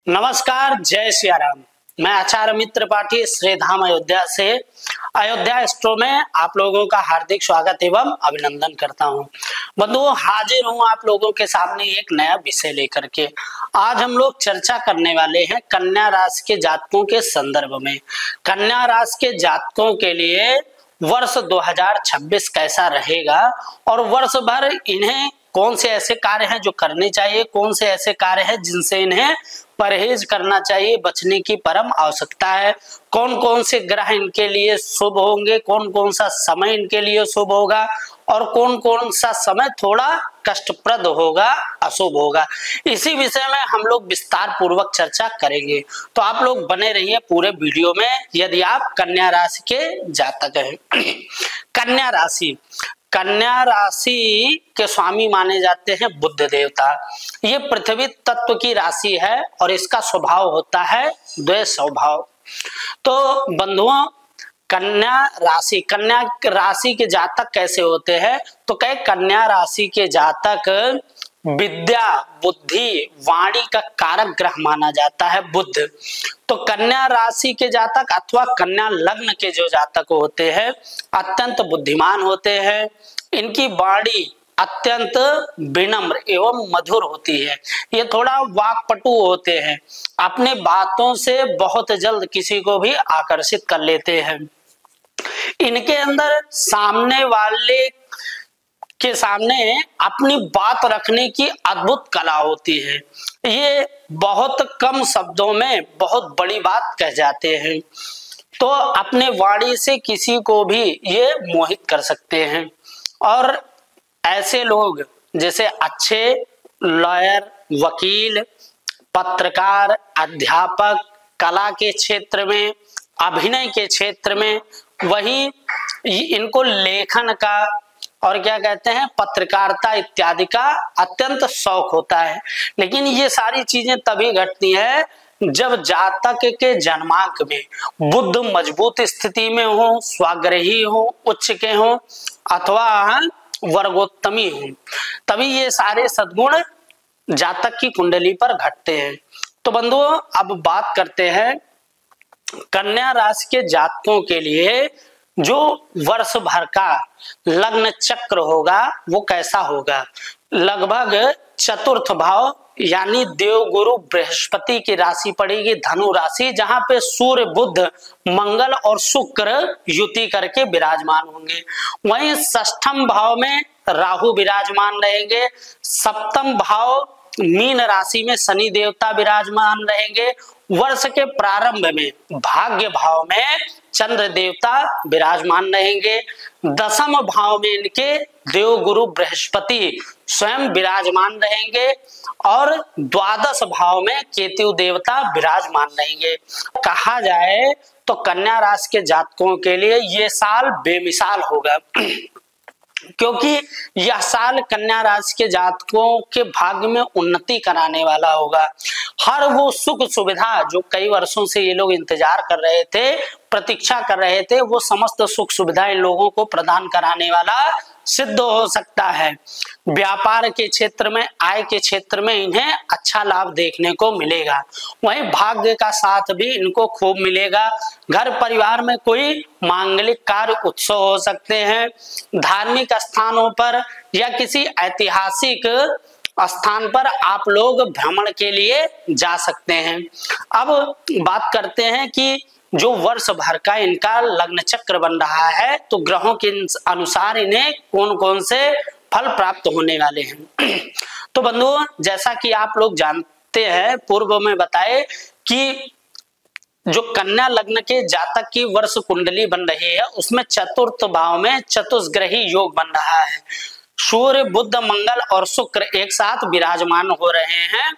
नमस्कार, जय सिया राम। मैं आचार्य मित्र पाठी श्रीधाम अयोध्या से अयोध्या स्टोर में आप लोगों का हार्दिक स्वागत एवं अभिनंदन करता हूं। बंधुओं, हाजिर हूं आप लोगों के सामने एक नया विषय लेकर के। आज हम लोग चर्चा करने वाले हैं कन्या राशि के जातकों के संदर्भ में। कन्या राशि के जातकों के लिए वर्ष 2026 कैसा रहेगा और वर्ष भर इन्हें कौन से ऐसे कार्य हैं जो करने चाहिए, कौन से ऐसे कार्य हैं जिनसे इन्हें परहेज करना चाहिए, बचने की परम आवश्यकता है, कौन कौन से ग्रह इनके लिए शुभ होंगे, कौन कौन सा समय इनके लिए शुभ होगा और कौन कौन सा समय थोड़ा कष्टप्रद होगा, अशुभ होगा। इसी विषय में हम लोग विस्तार पूर्वक चर्चा करेंगे, तो आप लोग बने रहिए पूरे वीडियो में यदि आप कन्या राशि के जातक हैं। कन्या राशि के स्वामी माने जाते हैं बुध देवता। ये पृथ्वी तत्व की राशि है और इसका स्वभाव होता है द्वेष स्वभाव। तो बंधुओं, कन्या राशि के जातक कैसे होते हैं? तो कहे कन्या राशि के जातक विद्या, बुद्धि, वाणी का कारक ग्रह माना जाता है बुध। तो कन्या राशि के जातक अथवा कन्या लग्न के जो जातक होते हैं अत्यंत बुद्धिमान होते हैं। इनकी वाणी अत्यंत विनम्र एवं मधुर होती है। ये थोड़ा वाक्पटु होते हैं, अपने बातों से बहुत जल्द किसी को भी आकर्षित कर लेते हैं। इनके अंदर सामने वाले के सामने अपनी बात रखने की अद्भुत कला होती है। ये बहुत कम शब्दों में बहुत बड़ी बात कह जाते हैं, तो अपने वाणी से किसी को भी ये मोहित कर सकते हैं। और ऐसे लोग जैसे अच्छे लॉयर, वकील, पत्रकार, अध्यापक, कला के क्षेत्र में, अभिनय के क्षेत्र में, वही इनको लेखन का और क्या कहते हैं पत्रकारिता इत्यादि का अत्यंत शौक होता है। लेकिन ये सारी चीजें तभी घटती है जब जातक के जन्मांक में बुध मजबूत स्थिति में हो, स्वाग्रही हो, उच्च के हो अथवा वर्गोत्तमी हो, तभी ये सारे सद्गुण जातक की कुंडली पर घटते हैं। तो बंधुओं, अब बात करते हैं कन्या राशि के जातकों के लिए जो वर्ष भर का लग्न चक्र होगा वो कैसा होगा। लगभग चतुर्थ भाव यानी देवगुरु बृहस्पति की राशि पड़ेगी धनु राशि, जहां पे सूर्य, बुध, मंगल और शुक्र युति करके विराजमान होंगे। वहीं षष्ठम भाव में राहु विराजमान रहेंगे। सप्तम भाव मीन राशि में शनि देवता विराजमान रहेंगे। वर्ष के प्रारंभ में भाग्य भाव में चंद्र देवता विराजमान रहेंगे। दशम भाव में इनके देवगुरु बृहस्पति स्वयं विराजमान रहेंगे और द्वादश भाव में केतु देवता विराजमान रहेंगे। कहा जाए तो कन्या राशि के जातकों के लिए ये साल बेमिसाल होगा, क्योंकि यह साल कन्या राशि के जातकों के भाग्य में उन्नति कराने वाला होगा। हर वो सुख सुविधा जो कई वर्षों से ये लोग इंतजार कर रहे थे, प्रतीक्षा कर रहे थे, वो समस्त सुख सुविधा इन लोगों को प्रदान कराने वाला सिद्ध हो सकता है। व्यापार के क्षेत्र में, आय के क्षेत्र में इन्हें अच्छा लाभ देखने को मिलेगा। वहीं भाग्य का साथ भी इनको खूब मिलेगा। घर परिवार में कोई मांगलिक कार्य उत्सव हो सकते हैं। धार्मिक स्थानों पर या किसी ऐतिहासिक स्थान पर आप लोग भ्रमण के लिए जा सकते हैं। अब बात करते हैं कि जो वर्ष भर का इनका लग्न चक्र बन रहा है, तो ग्रहों के अनुसार इन्हें कौन कौन से फल प्राप्त होने वाले हैं। तो बंधुओं, जैसा कि आप लोग जानते हैं, पूर्व में बताए कि जो कन्या लग्न के जातक की वर्ष कुंडली बन रही है उसमें चतुर्थ भाव में चतुष्ग्रही योग बन रहा है। सूर्य, बुध, मंगल और शुक्र एक साथ विराजमान हो रहे हैं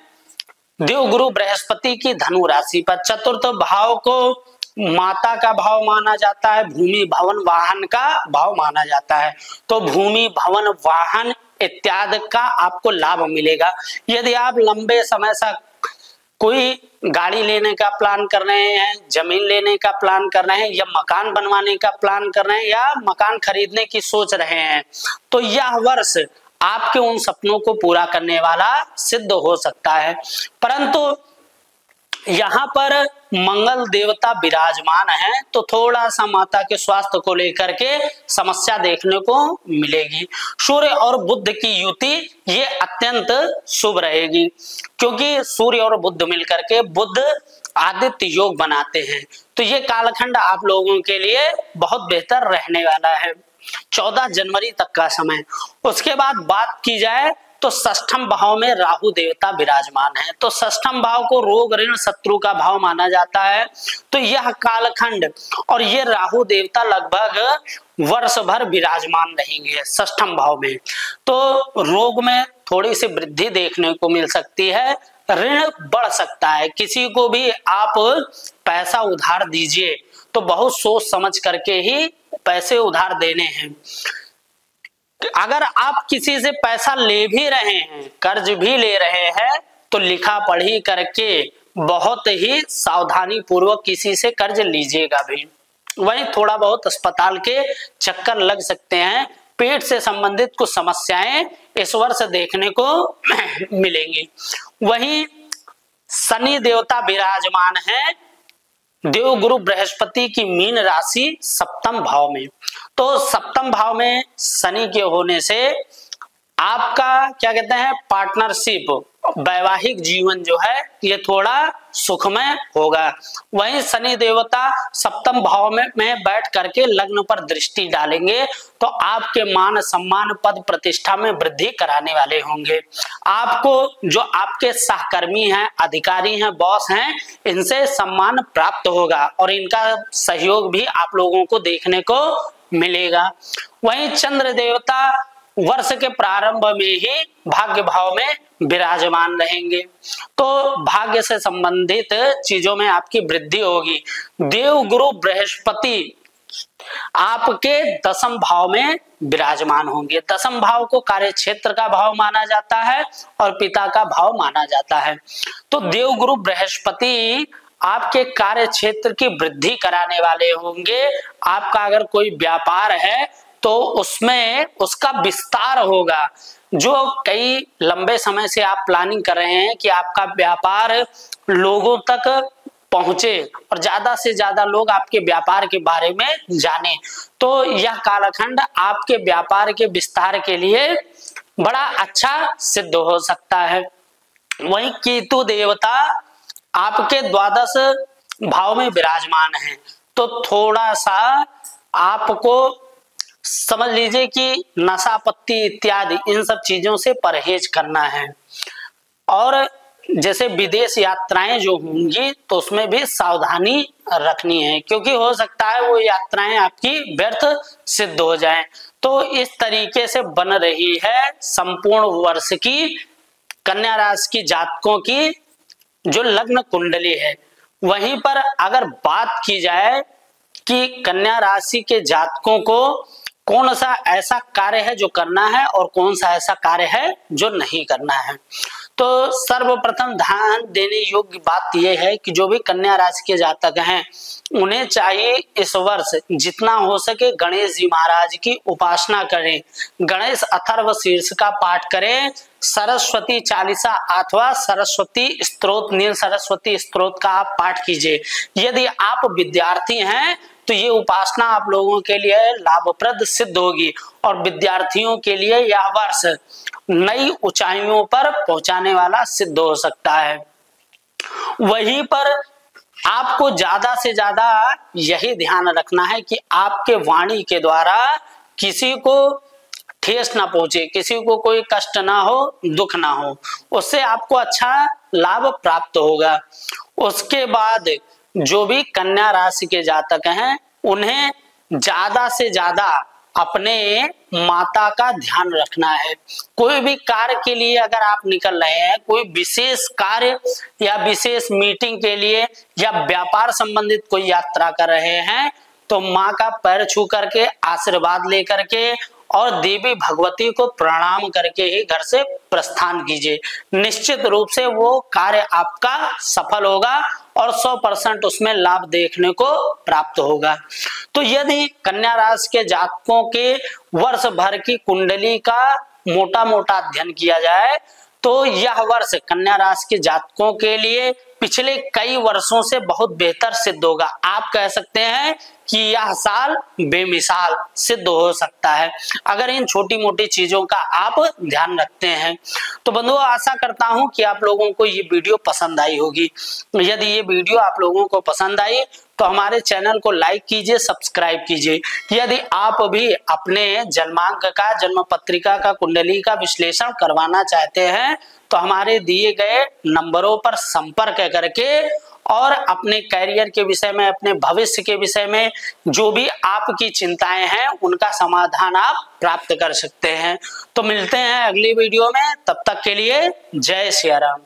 देवगुरु बृहस्पति की धनु राशि पर। चतुर्थ भाव को माता का भाव माना जाता है, भूमि, भवन, वाहन का भाव माना जाता है। तो भूमि, भवन, वाहन इत्यादि का आपको लाभ मिलेगा। यदि आप लंबे समय से कोई गाड़ी लेने का प्लान कर रहे हैं, जमीन लेने का प्लान कर रहे हैं, या मकान बनवाने का प्लान कर रहे हैं, या मकान खरीदने की सोच रहे हैं, तो यह वर्ष आपके उन सपनों को पूरा करने वाला सिद्ध हो सकता है। परंतु यहाँ पर मंगल देवता विराजमान है, तो थोड़ा सा माता के स्वास्थ्य को लेकर के समस्या देखने को मिलेगी। सूर्य और बुध की युति ये अत्यंत शुभ रहेगी, क्योंकि सूर्य और बुध मिलकर के बुध आदित्य योग बनाते हैं। तो ये कालखंड आप लोगों के लिए बहुत बेहतर रहने वाला है 14 जनवरी तक का समय। उसके बाद बात की जाए तो षष्ठम भाव में राहु देवता विराजमान है, तो षष्ठम भाव को रोग ऋण शत्रु का भाव माना जाता है। तो यह कालखंड और ये राहु देवता लगभग वर्ष भर विराजमान रहेंगे षष्ठम भाव में। तो रोग में थोड़ी सी वृद्धि देखने को मिल सकती है, ऋण बढ़ सकता है। किसी को भी आप पैसा उधार दीजिए तो बहुत सोच समझ करके ही पैसे उधार देने हैं। अगर आप किसी से पैसा ले भी रहे हैं, कर्ज भी ले रहे हैं, तो लिखा पढ़ी करके बहुत ही सावधानी पूर्वक किसी से कर्ज लीजिएगा भी। वहीं थोड़ा बहुत अस्पताल के चक्कर लग सकते हैं, पेट से संबंधित कुछ समस्याएं इस वर्ष देखने को मिलेंगी। वहीं शनि देवता विराजमान है देवगुरु बृहस्पति की मीन राशि सप्तम भाव में। तो सप्तम भाव में शनि के होने से आपका क्या कहते हैं पार्टनरशिप, वैवाहिक जीवन जो है ये थोड़ा सुखमय होगा। वहीं शनि देवता सप्तम भाव में बैठ करके लग्न पर दृष्टि डालेंगे, तो आपके मान सम्मान पद प्रतिष्ठा में वृद्धि कराने वाले होंगे। आपको जो आपके सहकर्मी हैं, अधिकारी हैं, बॉस हैं, इनसे सम्मान प्राप्त होगा और इनका सहयोग भी आप लोगों को देखने को मिलेगा। वहीं चंद्र देवता वर्ष के प्रारंभ में ही भाग्य भाव में विराजमान रहेंगे, तो भाग्य से संबंधित चीजों में आपकी वृद्धि होगी। देवगुरु बृहस्पति आपके दसम भाव में विराजमान होंगे। दसम भाव को कार्य क्षेत्र का भाव माना जाता है और पिता का भाव माना जाता है। तो देवगुरु बृहस्पति आपके कार्य क्षेत्र की वृद्धि कराने वाले होंगे। आपका अगर कोई व्यापार है तो उसमें उसका विस्तार होगा। जो कई लंबे समय से आप प्लानिंग कर रहे हैं कि आपका व्यापार लोगों तक पहुंचे और ज्यादा से ज्यादा लोग आपके व्यापार के बारे में जाने, तो यह कालखंड आपके व्यापार के विस्तार के लिए बड़ा अच्छा सिद्ध हो सकता है। वहीं केतु देवता आपके द्वादश भाव में विराजमान है, तो थोड़ा सा आपको समझ लीजिए कि नशा पत्ती इत्यादि इन सब चीजों से परहेज करना है। और जैसे विदेश यात्राएं जो होंगी तो उसमें भी सावधानी रखनी है, क्योंकि हो सकता है वो यात्राएं आपकी व्यर्थ सिद्ध हो जाएं। तो इस तरीके से बन रही है संपूर्ण वर्ष की कन्या राशि की जातकों की जो लग्न कुंडली है। वहीं पर अगर बात की जाए कि कन्या राशि के जातकों को कौन सा ऐसा कार्य है जो करना है और कौन सा ऐसा कार्य है जो नहीं करना है, तो सर्वप्रथम ध्यान देने योग्य बात यह है कि जो भी कन्या राशि के जातक हैं उन्हें चाहिए इस वर्ष जितना हो सके गणेश जी महाराज की उपासना करें, गणेश अथर्व शीर्ष का पाठ करें, सरस्वती चालीसा अथवा सरस्वती स्तोत्र, नील सरस्वती स्तोत्र का आप पाठ कीजिए। यदि आप विद्यार्थी हैं तो ये उपासना आप लोगों के लिए लाभप्रद सिद्ध होगी और विद्यार्थियों के लिए यह वर्ष नई ऊंचाइयों पर पहुंचाने वाला सिद्ध हो सकता है। वहीं पर आपको ज्यादा से ज्यादा यही ध्यान रखना है कि आपके वाणी के द्वारा किसी को ठेस ना पहुंचे, किसी को कोई कष्ट ना हो, दुख ना हो, उससे आपको अच्छा लाभ प्राप्त होगा। उसके बाद जो भी कन्या राशि के जातक हैं उन्हें ज्यादा से ज्यादा अपने माता का ध्यान रखना है। कोई भी कार्य के लिए अगर आप निकल रहे हैं, कोई विशेष कार्य या विशेष मीटिंग के लिए या व्यापार संबंधित कोई यात्रा कर रहे हैं, तो माँ का पैर छू करके आशीर्वाद लेकर के और देवी भगवती को प्रणाम करके ही घर से प्रस्थान कीजिए। निश्चित रूप से वो कार्य आपका सफल होगा और 100% उसमें लाभ देखने को प्राप्त होगा। तो यदि कन्या राशि के जातकों के वर्ष भर की कुंडली का मोटा मोटा अध्ययन किया जाए तो यह वर्ष कन्या राशि के जातकों के लिए पिछले कई वर्षों से बहुत बेहतर सिद्ध होगा। आप कह सकते हैं कि यह साल बेमिसाल सिद्ध हो सकता है अगर इन छोटी मोटी चीजों का आप ध्यान रखते हैं। तो बंधुओं, आशा करता हूं कि आप लोगों को ये वीडियो पसंद आई होगी। यदि ये वीडियो आप लोगों को पसंद आई तो हमारे चैनल को लाइक कीजिए, सब्सक्राइब कीजिए। यदि आप भी अपने जन्मांक का, जन्म पत्रिका का, कुंडली का विश्लेषण करवाना चाहते हैं तो हमारे दिए गए नंबरों पर संपर्क करके और अपने कैरियर के विषय में, अपने भविष्य के विषय में जो भी आपकी चिंताएं हैं उनका समाधान आप प्राप्त कर सकते हैं। तो मिलते हैं अगली वीडियो में, तब तक के लिए जय सिया राम।